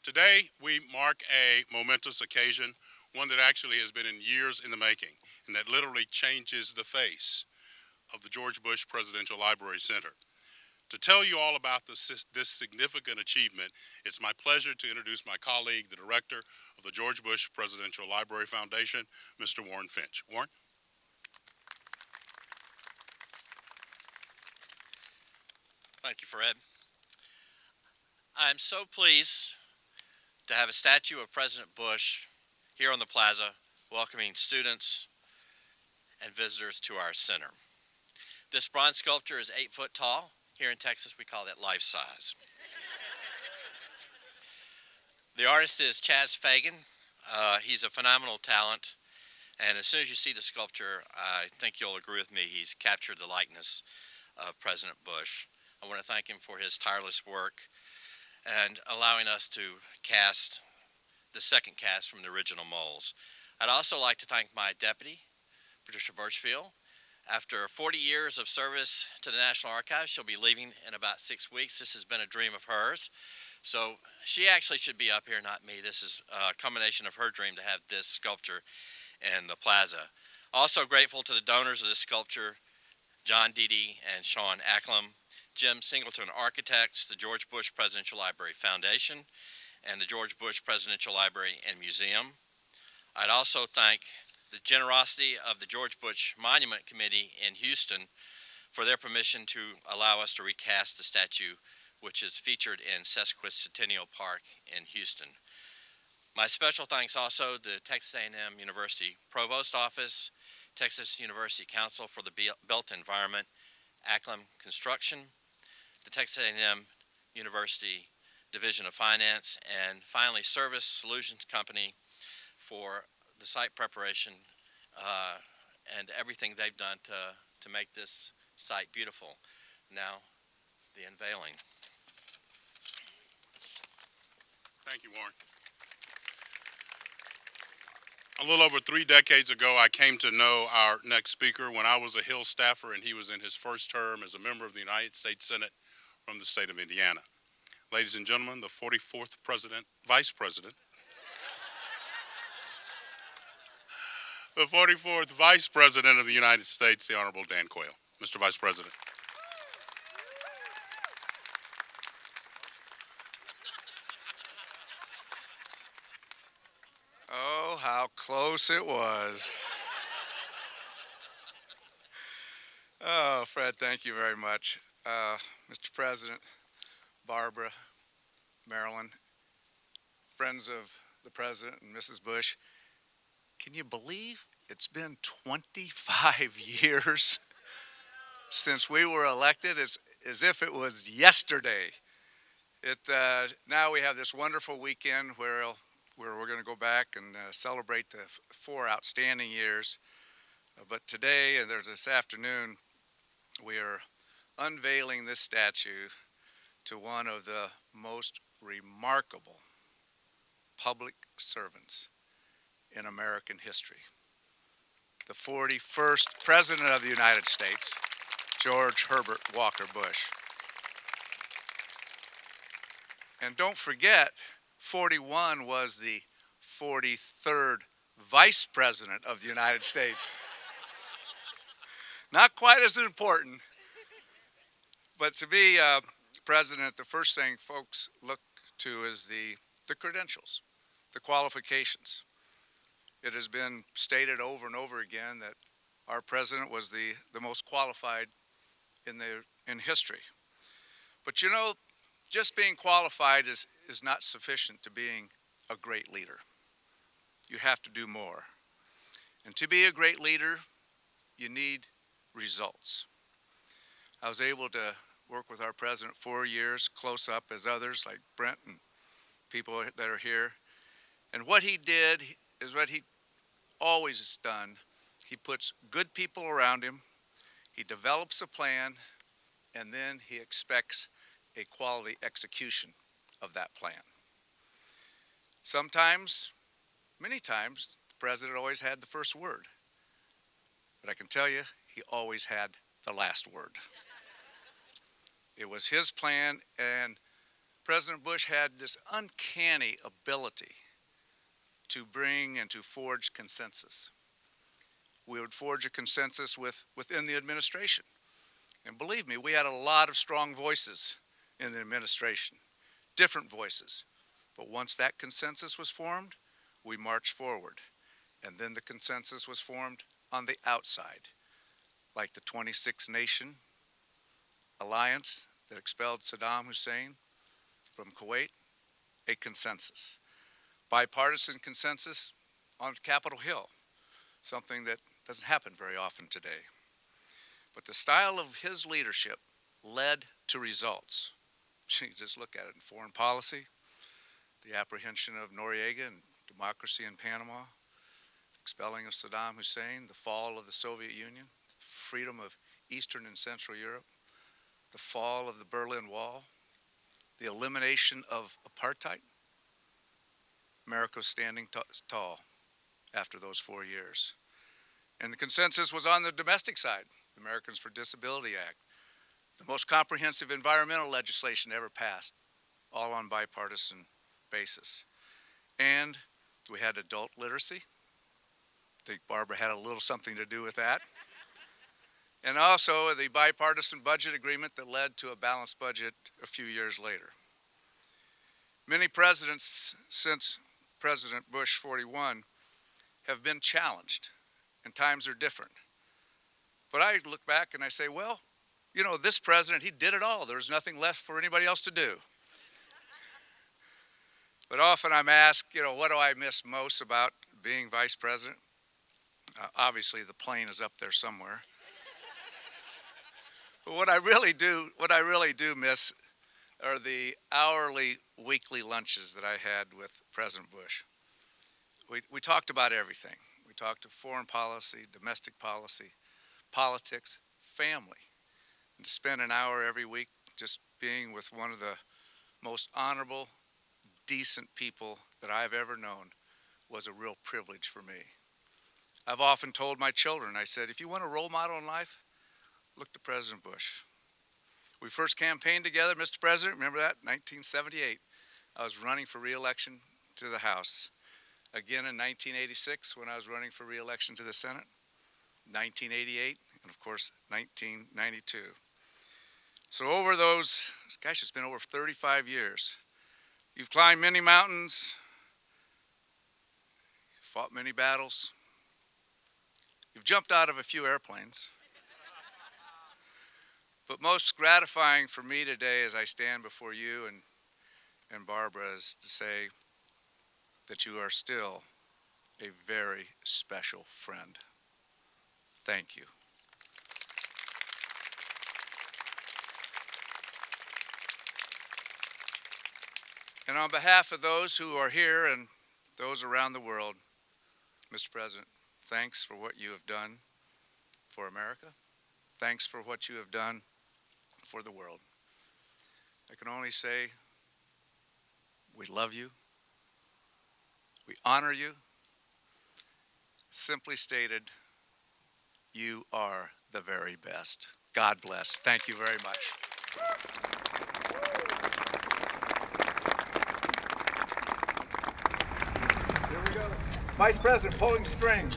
Today, we mark a momentous occasion, one that actually has been in years in the making, and that literally changes the face of the George Bush Presidential Library Center. To tell you all about this significant achievement, it's my pleasure to introduce my colleague, the director of the George Bush Presidential Library Foundation, Mr. Warren Finch. Warren? Thank you, Fred. I'm so pleased to have a statue of President Bush here on the plaza, welcoming students and visitors to our center. This bronze sculpture is 8 foot tall. Here in Texas, we call that life size. The artist is Chaz Fagan. He's a phenomenal talent, and as soon as you see the sculpture, I think you'll agree with me, he's captured the likeness of President Bush. I want to thank him for his tireless work and allowing us to cast the second cast from the original molds. I'd also like to thank my deputy, Patricia Birchfield. After 40 years of service to the National Archives, she'll be leaving in about 6 weeks. This has been a dream of hers. So she actually should be up here, not me. This is a combination of her dream to have this sculpture in the plaza. Also grateful to the donors of this sculpture, John Deedy and Sean Acklam, Jim Singleton Architects, the George Bush Presidential Library Foundation, and the George Bush Presidential Library and Museum. I'd also thank the generosity of the George Bush Monument Committee in Houston for their permission to allow us to recast the statue, which is featured in Sesquicentennial Park in Houston. My special thanks also to the Texas A&M University Provost Office, Texas University Council for the Built Environment, Acklam Construction, the Texas A&M University Division of Finance, and finally Service Solutions Company for the site preparation and everything they've done to make this site beautiful. Now, the unveiling. Thank you, Warren. A little over 3 decades ago, I came to know our next speaker when I was a Hill staffer and he was in his first term as a member of the United States Senate from the state of Indiana. Ladies and gentlemen, the 44th Vice President, the 44th Vice President of the United States, the Honorable Dan Quayle. Mr. Vice President. Oh, how close it was. Oh, Fred, thank you very much. Mr. President, Barbara, Marilyn, friends of the President and Mrs. Bush, can you believe it's been 25 years since we were elected? It's as if it was yesterday. Now we have this wonderful weekend where we're going to go back and celebrate the 4 outstanding years. But today, and there's this afternoon, we are unveiling this statue to one of the most remarkable public servants in American history. The 41st President of the United States, George Herbert Walker Bush. And don't forget, 41 was the 43rd Vice President of the United States. Not quite as important, but to be president, the first thing folks look to is the credentials, the qualifications. It has been stated over and over again that our president was the most qualified in history. But you know, just being qualified is not sufficient to being a great leader. You have to do more. And to be a great leader, you need results. I was able to work with our president 4 years, close up as others like Brent and people that are here. And what he did is what he always has done. He puts good people around him, he develops a plan, and then he expects a quality execution of that plan. Sometimes, many times, the president always had the first word. But I can tell you, he always had the last word. It was his plan, and President Bush had this uncanny ability to bring and to forge consensus. We would forge a consensus within the administration. And believe me, we had a lot of strong voices in the administration, different voices. But once that consensus was formed, we marched forward. And then the consensus was formed on the outside, like the 26-nation alliance that expelled Saddam Hussein from Kuwait, a consensus. Bipartisan consensus on Capitol Hill, something that doesn't happen very often today. But the style of his leadership led to results. You just look at it in foreign policy, the apprehension of Noriega and democracy in Panama, expelling of Saddam Hussein, the fall of the Soviet Union, freedom of Eastern and Central Europe, the fall of the Berlin Wall, the elimination of apartheid. America was standing tall after those 4 years. And the consensus was on the domestic side, the Americans for Disability Act, the most comprehensive environmental legislation ever passed, all on bipartisan basis. And we had adult literacy. I think Barbara had a little something to do with that. And also the bipartisan budget agreement that led to a balanced budget a few years later. Many presidents since President Bush 41 have been challenged, and times are different. But I look back and I say, well, you know, this president, he did it all. There's nothing left for anybody else to do. But often I'm asked, you know, what do I miss most about being vice president? Obviously, the plane is up there somewhere. But what I really do miss are the hourly, weekly lunches that I had with President Bush. We talked about everything. We talked foreign policy, domestic policy, politics, family. And to spend an hour every week just being with one of the most honorable, decent people that I've ever known was a real privilege for me. I've often told my children, I said, if you want a role model in life, look to President Bush. We first campaigned together, Mr. President, remember that? 1978. I was running for re-election to the House. Again in 1986 when I was running for re-election to the Senate. 1988, and of course 1992. So over those, gosh, it's been over 35 years. You've climbed many mountains, fought many battles. You've jumped out of a few airplanes. But most gratifying for me today as I stand before you and Barbara is to say that you are still a very special friend. Thank you. And on behalf of those who are here and those around the world, Mr. President, thanks for what you have done for America. Thanks for what you have done for the world. I can only say we love you. We honor you. Simply stated, you are the very best. God bless. Thank you very much. Here we go. Vice President pulling strings.